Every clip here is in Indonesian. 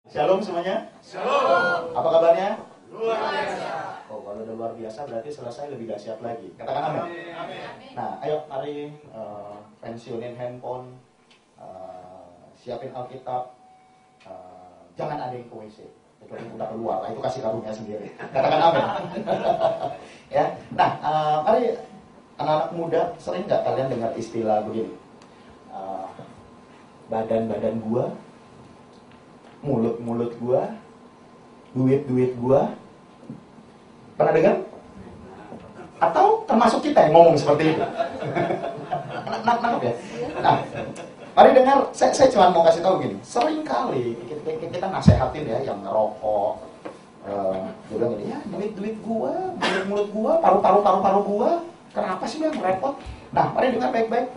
Shalom semuanya. Shalom. Apa kabarnya? Luar biasa. Oh, kalau udah luar biasa berarti selesai lebih dahsyat lagi. Katakan amin. Amin. Nah, ayo mari pensiunin handphone, siapin Alkitab, jangan ada yang ke WC. Kecuali udah keluar, itu kasih karunia sendiri. Katakan amin. Ya. Nah, mari anak-anak muda, sering nggak kalian dengar istilah begini? Badan-badan gua, mulut-mulut gua, duit-duit gua. Pernah dengar? Atau termasuk kita yang ngomong seperti itu? Nangkep ya? Nah, mari dengar, saya cuma mau kasih tahu gini. Sering kali kita nasehatin ya yang ngerokok, dia bilang gini, ya duit-duit gua, mulut-mulut gua, paru-paru gua, kenapa sih yang repot? Nah, mari dengar baik-baik.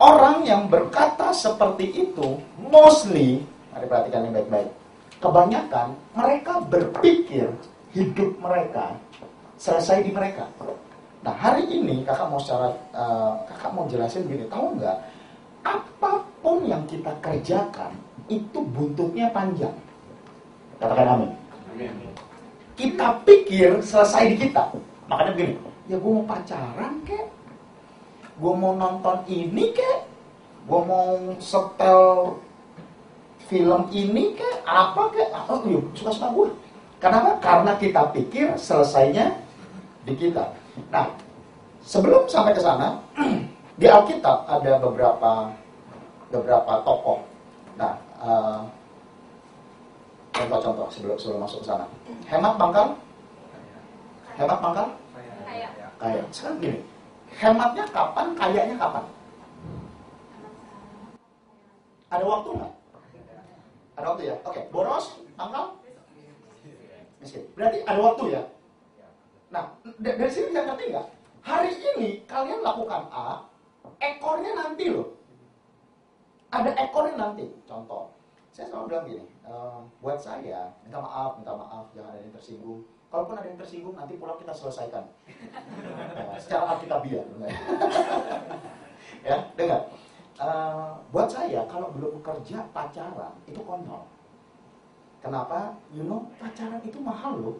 Orang yang berkata seperti itu, mostly, mari perhatikan yang baik-baik. Kebanyakan mereka berpikir hidup mereka selesai di mereka. Nah, hari ini kakak mau jelasin gini, tahu nggak? Apapun yang kita kerjakan itu buntutnya panjang. Katakan amin. Kita pikir selesai di kita. Makanya begini, ya gue mau pacaran kek, gue mau nonton ini kek, gue mau setel film ini kek, apa kek, suka-suka gue. Kenapa? Karena kita pikir selesainya di kita. Nah, sebelum sampai ke sana, di Alkitab ada beberapa tokoh. Nah, contoh-contoh sebelum masuk ke sana. Hemat pangkal? Kaya. Sekarang gini, hematnya kapan, kayanya kapan? Ada waktu nggak? Ada waktu ya? Oke, boros, pangkal? Miskin. Berarti ada waktu ya? Nah, dari sini bisa ngerti nggak? Hari ini kalian lakukan A, ekornya nanti loh. Ada ekornya nanti. Contoh, saya selalu bilang gini, buat saya, minta maaf, jangan ada yang tersinggung. Kalaupun ada yang tersinggung, nanti pulang kita selesaikan. Secara alkitabiah. Ya, dengar. Buat saya, kalau belum kerja pacaran, itu konyol. Kenapa? Pacaran itu mahal loh.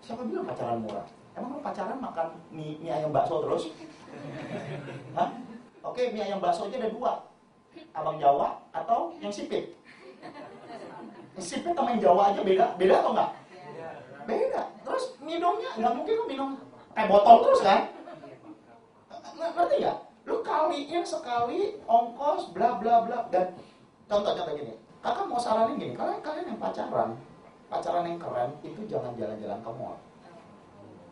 Siapa bilang pacaran murah? Emang lo pacaran makan mie ayam bakso terus? Hah? Oke, mie ayam bakso aja ada 2. Abang Jawa atau yang sipit? Yang sipit sama yang Jawa aja beda atau enggak? Beda. Terus minumnya, nggak mungkin lo minum kayak botol terus kan? Ngerti nggak? Lo kaliin sekali ongkos bla bla bla. Dan contoh gini, kakak mau saranin gini, kalian yang pacaran yang keren itu jangan jalan-jalan ke mall.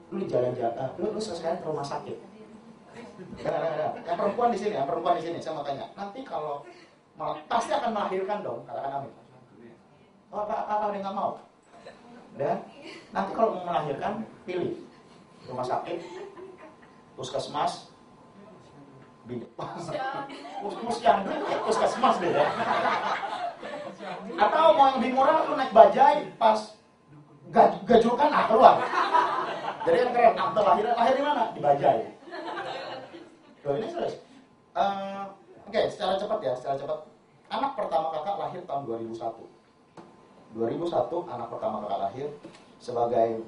Lu jalan-jalan, lu sekalian ke rumah sakit. Yang perempuan di sini, saya mau tanya. Nanti kalau pasti akan melahirkan dong, katakan amin. Oh, apa dia nggak mau? Dan nanti kalau mau melahirkan, pilih rumah sakit, puskesmas, puskesmas deh ya. Atau mau yang lebih murah, lu naik bajai pas gajulkan keluar. Jadi yang keren, akte lahir di mana? Di bajai. Loh, ini serius. Oke, secara cepat. Anak pertama kakak lahir tahun 2001. 2001 anak pertama kakak lahir. Sebagai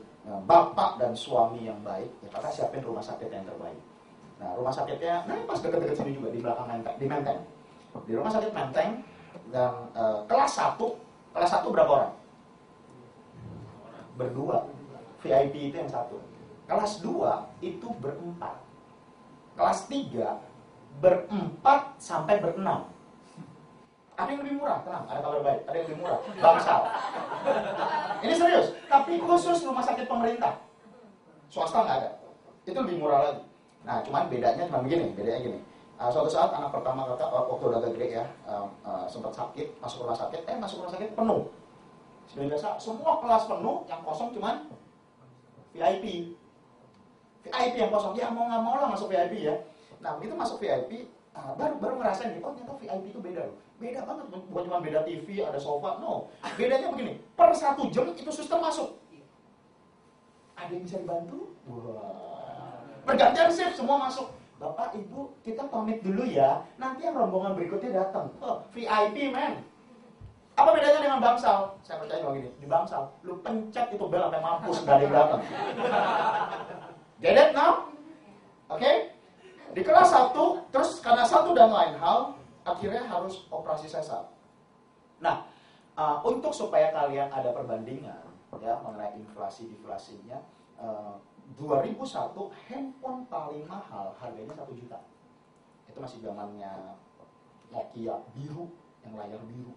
bapak dan suami yang baik, ya kakak siapin rumah sakit yang terbaik. Nah, rumah sakitnya, pas dekat-dekat sini juga, di belakang Menteng. Di rumah sakit Menteng. Dan kelas 1 berapa orang? Berdua. VIP itu yang 1. Kelas 2 itu ber-4. Kelas 3 ber-4 sampai ber-6. Ada yang lebih murah, tenang, ada kabar baik. Ada yang lebih murah, Bangsal. Ini serius, tapi khusus rumah sakit pemerintah. Swasta nggak ada. Itu lebih murah lagi. Nah, bedanya gini. Suatu saat anak pertama kakak waktu udah agak gede ya, sempat sakit, masuk rumah sakit penuh. Seperti biasa, semua kelas penuh, yang kosong cuman VIP yang kosong. Ya mau nggak mau lah masuk VIP ya. Nah begitu masuk VIP, baru ngerasain nih, ternyata VIP itu beda loh. Beda banget, bukan cuma beda TV, ada sofa, no. Bedanya begini, per 1 jam itu suster masuk. Ada yang bisa dibantu? Wah. Bergantian shift, semua masuk. Bapak, Ibu, kita pamit dulu ya. Nanti yang rombongan berikutnya datang. Oh, VIP, men. Apa bedanya dengan bangsal? Saya percaya kalau gini, di bangsal, lu pencet itu bel sampai mampus, gak ada yang datang. Get it now? Oke? Di kelas 1, terus karena satu dan lain hal, akhirnya harus operasi sesar. Nah, untuk supaya kalian ada perbandingan, ya, mengenai inflasi-deflasinya, 2001 handphone paling mahal harganya 1 juta. Itu masih zamannya Nokia biru, yang layar biru.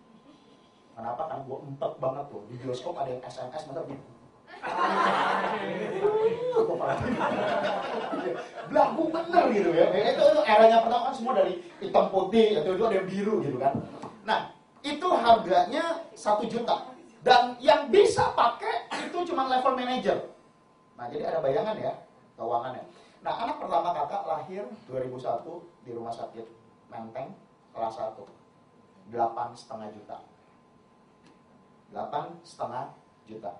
Kenapa? Kan gue empet banget tuh. Di bioskop ada yang SMS masa gitu. Belagu bener gitu ya. Itu eranya pertama kan semua dari hitam putih, itu ada yang biru gitu kan. Nah, itu harganya 1 juta. Dan yang bisa pakai itu cuma level manager. Nah, jadi ada bayangan ya, keuangannya. Nah, anak pertama kakak lahir 2001 di rumah sakit Menteng, kelas 1. 8,5 juta. 8,5 juta.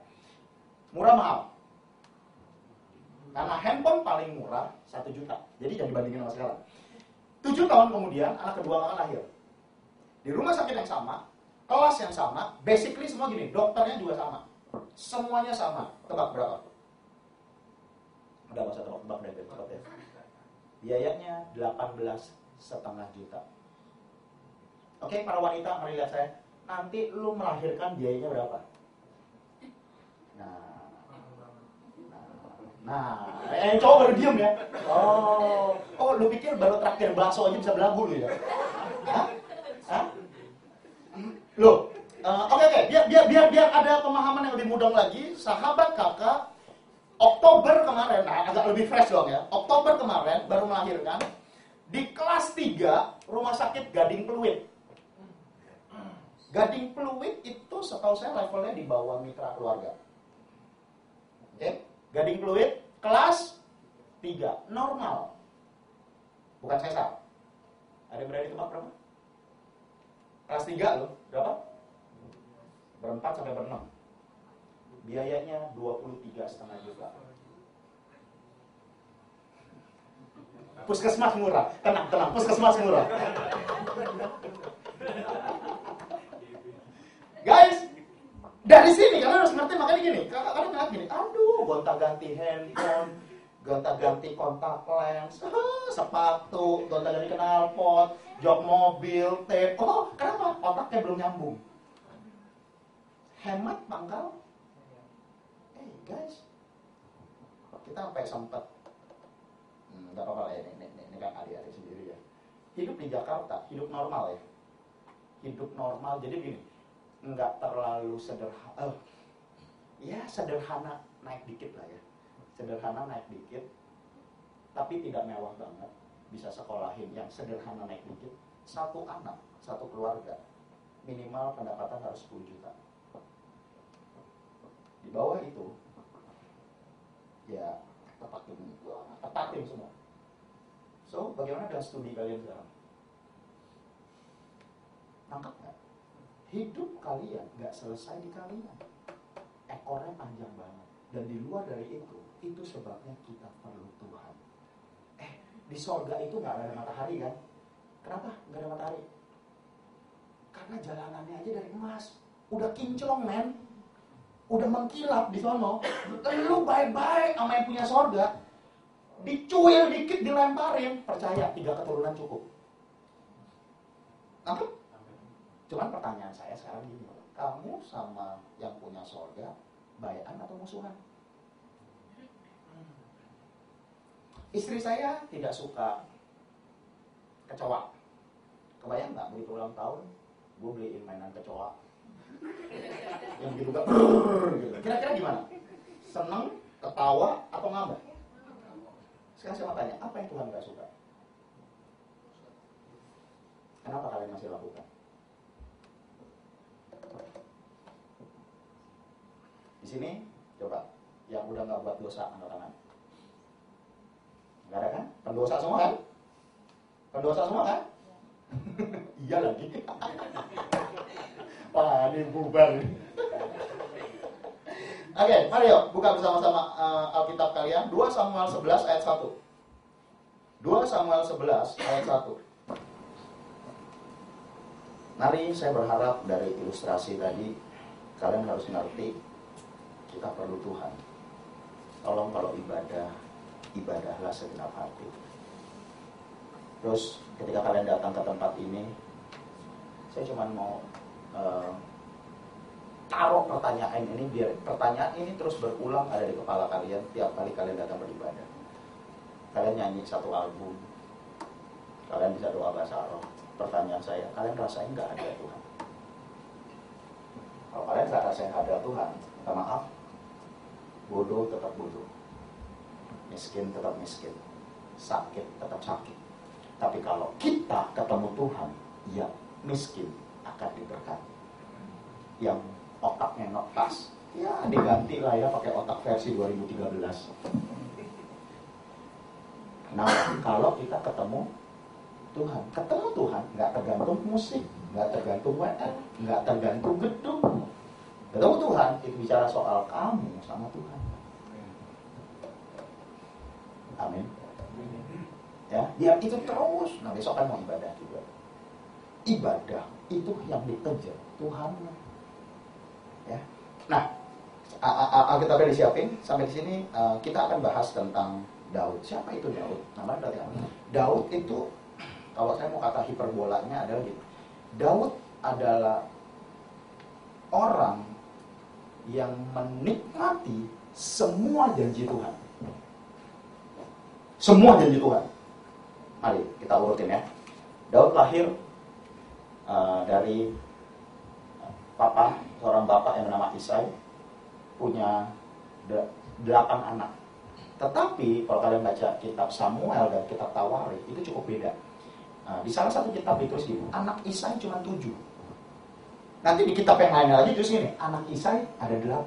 Murah mahal. Karena handphone paling murah 1 juta. Jadi jangan dibandingin sama sekarang. 7 tahun kemudian anak kedua kakak lahir. Di rumah sakit yang sama, kelas yang sama, basically semua gini, dokternya juga sama. Semuanya sama. Tebak berapa? Udah, gak usah tebak deh, tebak deh. Biayanya 18,5 juta. Oke, para wanita, mari lihat saya. Nanti lu melahirkan biayanya berapa? Cowok baru diem ya. Oh, lu pikir baru traktir bakso aja bisa belagu lu ya? Hah? Loh, oke, biar ada pemahaman yang lebih mudah lagi. Sahabat kakak Oktober kemarin, nah agak lebih fresh dong ya. Oktober kemarin baru melahirkan di kelas 3 rumah sakit Gading Pluit. Gading Pluit itu setahu saya levelnya di bawah mitra keluarga. Oke, Gading Pluit kelas 3 normal, bukan sesar. Ada yang berani tebak berapa? Kelas 3 loh, berapa? Berempat sampai berenam. Biayanya 23,5 juta. Puskesmas murah, tenang, puskesmas murah. Guys, dari sini kalian harus ngerti, makanya gini, kalian ngeliat gini, aduh, gonta-ganti handphone, gonta-ganti kontak lens, sepatu, gonta-ganti knalpot, jok mobil, tape. Oh, kenapa? Otaknya belum nyambung. Hemat pangkal. Guys, kita sampai sempat, nggak apa-apa lah ya, ini kan adik-adik sendiri ya. Hidup di Jakarta, hidup normal ya. Hidup normal, jadi gini, nggak terlalu sederhana, sederhana naik dikit lah ya. Sederhana naik dikit, tapi tidak mewah banget. Bisa sekolahin yang sederhana naik dikit. 1 anak, 1 keluarga, minimal pendapatan harus 10 juta. Di bawah itu, ya tetakin semua. So, bagaimana dengan studi kalian sekarang? Nangkap nggak? Hidup kalian nggak selesai di kalian. Ekornya panjang banget. Dan di luar dari itu sebabnya kita perlu Tuhan. Di sorga itu nggak ada matahari kan? Kenapa nggak ada matahari? Karena jalanannya aja dari emas. Udah kinclong, men. Udah mengkilap di sono. Lu bye-bye sama yang punya sorga. Dicuil dikit, dilemparin. Percaya, 3 keturunan cukup. Nangkep? Cuman pertanyaan saya sekarang gini, kamu sama yang punya sorga bayan atau musuhan? Istri saya tidak suka kecoa. Kebayang nggak begitu ulang tahun, gue beliin mainan kecoa yang gitu gak gitu. Kira-kira gimana? Seneng, ketawa, atau ngambek? Sekarang saya mau tanya, apa yang Tuhan gak suka? Kenapa kalian masih lakukan? Di sini, coba, yang udah gak buat dosa angkat tangan. Gak ada kan? Pendosa semua kan? Pendosa semua kan? Iya lagi. Wah, ini bubar. Oke, mari yuk buka bersama-sama Alkitab kalian. 2 Samuel 11 ayat 1. 2 Samuel 11 ayat 1. Mari saya berharap dari ilustrasi tadi kalian harus ngerti kita perlu Tuhan. Tolong kalau ibadah, ibadahlah segenap hati. Terus ketika kalian datang ke tempat ini, saya cuma mau taruh pertanyaan ini, biar pertanyaan ini terus berulang ada di kepala kalian tiap kali kalian datang beribadah. Kalian nyanyi satu album, kalian bisa doa bahasa roh. Pertanyaan saya, kalian rasain gak ada Tuhan? Kalau kalian gak rasain ada Tuhan, minta maaf, bodoh tetap bodoh, miskin tetap miskin, sakit tetap sakit. Tapi kalau kita ketemu Tuhan, ya miskin akan diberkati. Yang otaknya notas, ya diganti lah ya pakai otak versi 2013. Nah, kalau kita ketemu Tuhan nggak tergantung musik, nggak tergantung WR, nggak tergantung gedung. Ketemu Tuhan itu bicara soal kamu sama Tuhan. Amin. Ya, dia itu terus. Nah, besok kan mau ibadah juga. Ibadah itu yang dikejar Tuhannya. Ya. Nah, Alkitabnya disiapin. Sampai di sini kita akan bahas tentang Daud. Siapa itu Daud? Namanya Daud itu, kalau saya mau kata hiperbolanya adalah gitu. Daud adalah orang yang menikmati semua janji Tuhan. Semua janji Tuhan. Mari kita urutin ya. Daud lahir dari seorang bapak yang bernama Isai, punya 8 anak. Tetapi kalau kalian baca kitab Samuel dan kitab Tawarikh itu cukup beda. Di salah satu kitab ditulis gini, anak Isai cuma 7. Nanti di kitab yang lainnya lagi terus gini, anak Isai ada 8.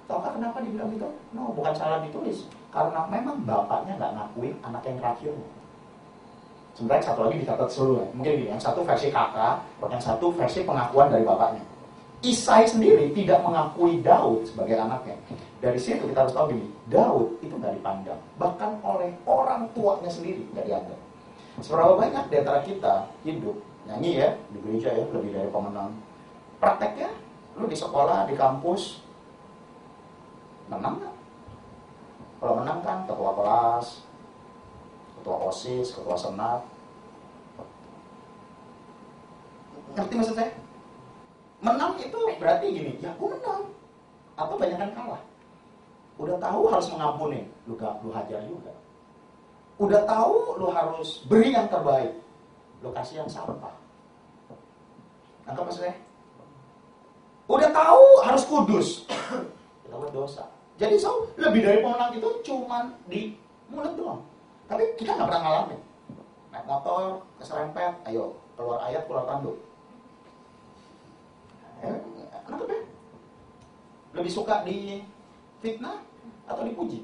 Tahu kenapa dibilang gitu? No, bukan salah ditulis. Karena memang bapaknya nggak ngakuin anak yang terakhir. Sebenarnya satu lagi dicatat seluruhnya. Mungkin gini, yang satu versi kakak, yang satu versi pengakuan dari bapaknya. Isai sendiri tidak mengakui Daud sebagai anaknya. Dari situ kita harus tahu gini, Daud itu nggak dipandang, bahkan oleh orang tuanya sendiri nggak dianggap. Seberapa banyak di antara kita hidup nyanyi ya di gereja ya, lebih dari pemenang. Prakteknya, lu di sekolah, di kampus, menang nggak? Kalau menang kan ketua kelas, ketua OSIS, ketua senat. Ngerti maksud saya? Menang itu berarti gini, ya aku menang. Atau banyakan kalah. Udah tahu harus mengampuni, lu hajar juga. Udah tahu lu harus beri yang terbaik, lu kasih yang sampah. Nangkep maksudnya? Udah tahu harus kudus, kita buat dosa. Jadi lebih dari pemenang itu cuman di mulut doang. Tapi kita nggak pernah ngalamin. Naik motor, keserempet, ayo keluar ayat, keluar tanduk. Nangkep ya? Lebih suka di fitnah atau dipuji?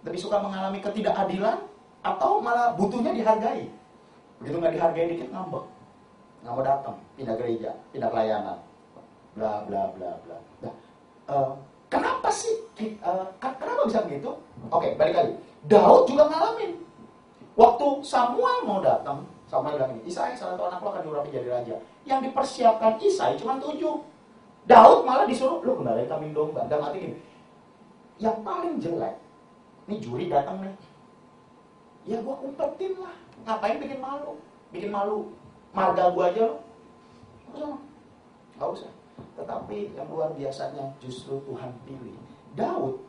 Lebih suka mengalami ketidakadilan atau malah butuhnya dihargai? Begitu nggak dihargai dikit ngambek, nggak mau datang, pindah gereja, pindah pelayanan, bla bla bla bla. Nah, kenapa sih? Kenapa bisa begitu? Oke, balik lagi. Daud juga ngalamin. Waktu Samuel mau datang, Samuel bilang ini, Isai salah satu anak lo akan diurapi jadi raja. Yang dipersiapkan Isai cuma 7. Daud malah disuruh, lu kembali kambing domba. Dan mati gini, yang paling jelek, ini juri datang nih, ya gua umpetin lah. Ngapain bikin malu? Bikin malu marga gua aja lo. Gak usah. Tetapi yang luar biasanya justru Tuhan pilih Daud.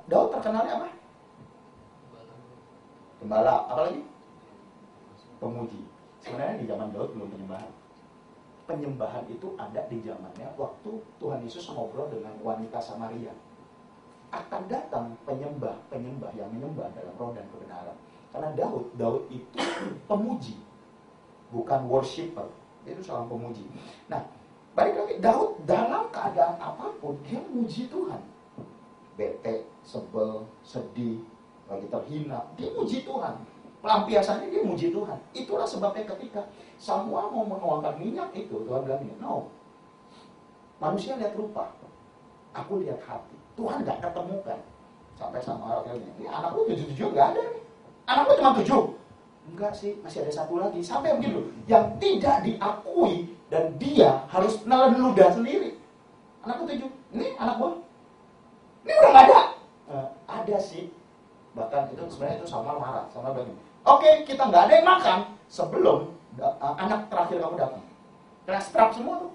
Daud terkenalnya apa? Gembala. Apa lagi? Pemuji. Sebenarnya di zaman Daud belum penyembahan. Penyembahan itu ada di zamannya waktu Tuhan Yesus ngobrol dengan wanita Samaria. Akan datang penyembah yang menyembah dalam roh dan kebenaran. Karena Daud itu pemuji, bukan worshipper. Dia itu seorang pemuji. Nah, balik lagi, Daud dalam keadaan apapun dia memuji Tuhan. Bete, sebel, sedih, lagi terhina, dia muji Tuhan. Pelampiasannya dia muji Tuhan. Itulah sebabnya ketika Samuel mau menuangkan minyak itu, Tuhan bilang ini, no. Manusia lihat rupa, aku lihat hati. Tuhan gak ketemukan. Sampai Samuel bilang ini anak lu 7 gak ada nih. Anak lu cuma 7. Enggak sih, masih ada satu lagi. Sampai begitu, yang tidak diakui dan dia harus nelen ludah sendiri. Anak ketujuh, ini anak gua. Ini udah nggak ada. Ada sih. Bahkan itu sebenarnya itu sama marah, sama begini. Oke, kita nggak ada yang makan sebelum anak terakhir kamu datang. Kena strap semua tuh.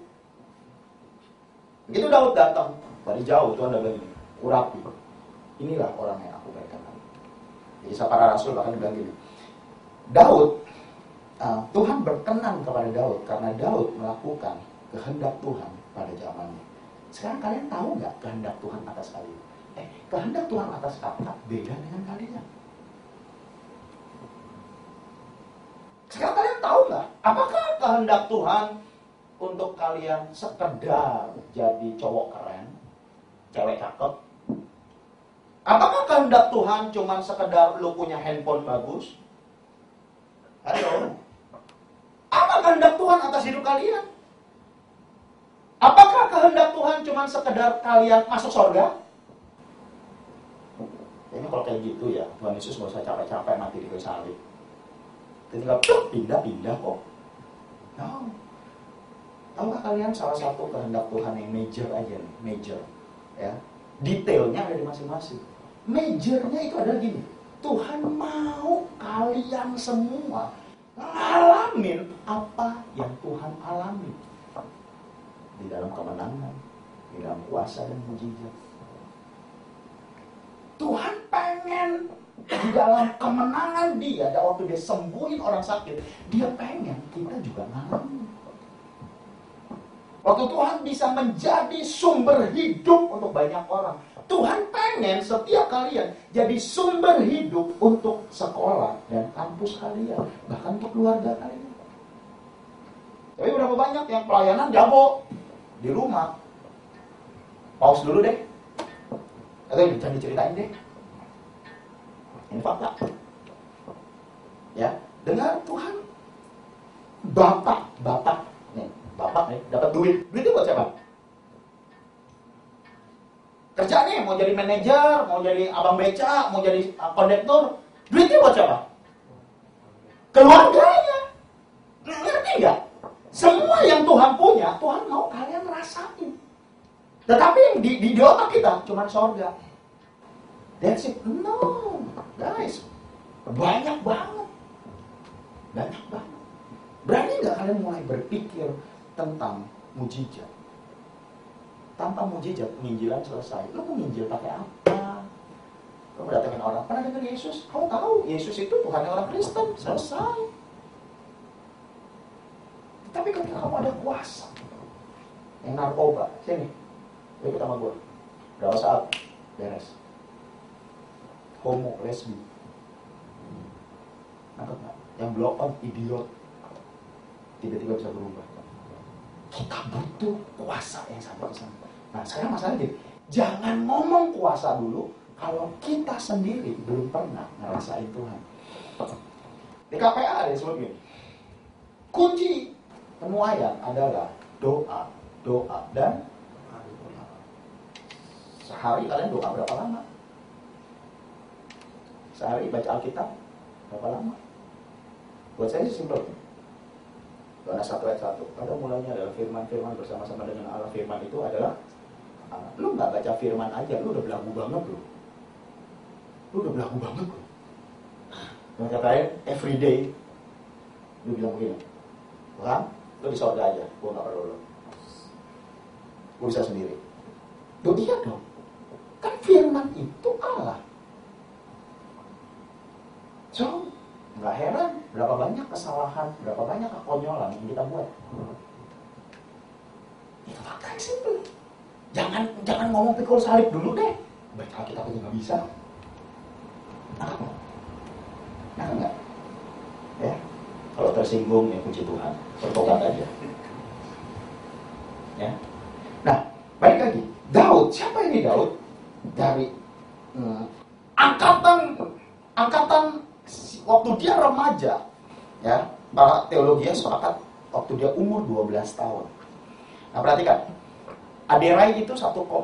Begitu Daud datang dari jauh, Tuhan udah begini, urapi. Inilah orang yang aku berikan kamu. Jadi para rasul bahkan bilang gini, Daud, Tuhan berkenan kepada Daud karena Daud melakukan kehendak Tuhan pada zamannya. Sekarang kalian tahu nggak kehendak Tuhan atas kalian? Kehendak Tuhan atas kakak beda dengan kalian. Sekarang kalian tahu nggak? Apakah kehendak Tuhan untuk kalian sekedar jadi cowok keren, cewek cakep? Apakah kehendak Tuhan cuma sekedar lu punya handphone bagus? Halo? Apa kehendak Tuhan atas hidup kalian? Apakah kehendak Tuhan cuma sekedar kalian masuk surga? Ini kalau kayak gitu ya, Tuhan Yesus gak usah capek-capek mati di kayu salib. Tinggal pindah-pindah kok. No. Tahukah kalian salah satu kehendak Tuhan yang major aja nih, major, ya, detailnya ada di masing-masing. Majornya itu adalah gini, Tuhan mau kalian semua ngalamin apa yang Tuhan alami di dalam kemenangan, di dalam kuasa dan mujizat. Tuhan pengen di dalam kemenangan dia, dan waktu dia sembuhin orang sakit, dia pengen kita juga ngalamin. Waktu Tuhan bisa menjadi sumber hidup untuk banyak orang, Tuhan pengen setiap kalian jadi sumber hidup untuk sekolah dan kampus kalian, bahkan untuk keluarga kalian. Tapi berapa banyak yang pelayanan jago di rumah? Pause dulu deh. Atau jangan diceritain deh. Ini fakta. Ya, dengar Tuhan. Bapak nih dapat duit. Duit itu buat siapa? Kerja nih, mau jadi manajer, mau jadi abang beca, mau jadi kondektur. Duitnya buat siapa? Keluarganya. Ngerti nggak? Semua yang Tuhan punya, Tuhan mau kalian rasain. Tetapi yang di otak kita cuma sorga. That's it. No, guys. Banyak banget. Berani nggak kalian mulai berpikir tentang mujizat? Tanpa mujizat, penginjilan selesai. Lo mau nginjil pakai apa? Lo mau datengin orang, pernah dengar Yesus? Kamu tahu, Yesus itu Tuhan orang Kristen. Selesai. Tapi ketika kamu ada kuasa, yang narkoba, sini, lo ikut sama gue. Berapa saat? Beres. Homo, lesbi, nangkep gak? Yang blow on, idiot, tiba-tiba bisa berubah. Kita butuh kuasa yang sampai ke sana. Nah sekarang masalahnya gini, jangan ngomong kuasa dulu kalau kita sendiri belum pernah ngerasain Tuhan. Di KPA ada disebut gini, kunci penuaian adalah doa, dan sehari kalian doa berapa lama? Sehari baca Alkitab berapa lama? Buat saya sih simpel. Yohanes 1 ayat 1. Pada mulanya adalah firman bersama-sama dengan Allah. Firman itu adalah lu nggak baca firman aja, lu udah belagu banget lu. Dengan kata lain, every day lu bilang begini, Tuhan, lu di surga aja, gua nggak perlu lu. Gua bisa sendiri. Iya dong. Kan firman itu Allah. So, nggak heran berapa banyak kesalahan, berapa banyak kekonyolan yang kita buat. Itu fakta yang simpel. Jangan ngomong pikul salib dulu deh. Baca Alkitab aja nggak bisa. Nah enggak. Ya, kalau tersinggung ya puji Tuhan, bertobat aja. Ya. Nah, balik lagi. Daud, siapa ini Daud? Dari angkatan waktu dia remaja, ya, para teologinya sepakat waktu dia umur 12 tahun. Nah, perhatikan. Aderai itu 1,85 kalau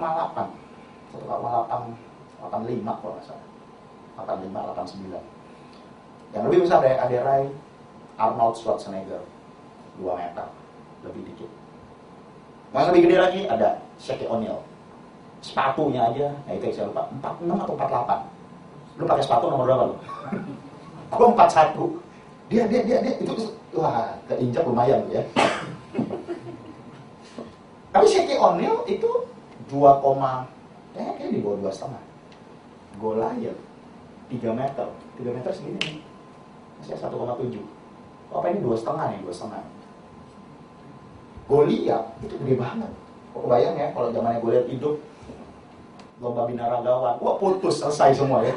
nggak salah. 85, 89. Yang lebih besar dari Ray, Arnold Schwarzenegger, 2 meter, lebih dikit. Yang lebih gede lagi ada Shaquille O'Neal. Sepatunya aja, nah itu yang saya lupa, 46 atau 48. Lu pakai sepatu nomor berapa lu? Gua 41. Dia itu, wah, keinjak lumayan ya. Tapi Shaquille O'Neal itu 2, kayaknya di bawah 2,5. Goliath 3 meter, 3 meter segini nih. Saya 1,7. Oh, apa ini 2,5 nih, 2,5. Goliath itu gede banget. Kok kebayang ya kalau zamannya Goliath hidup, lomba binaragawan, wah putus selesai semua ya.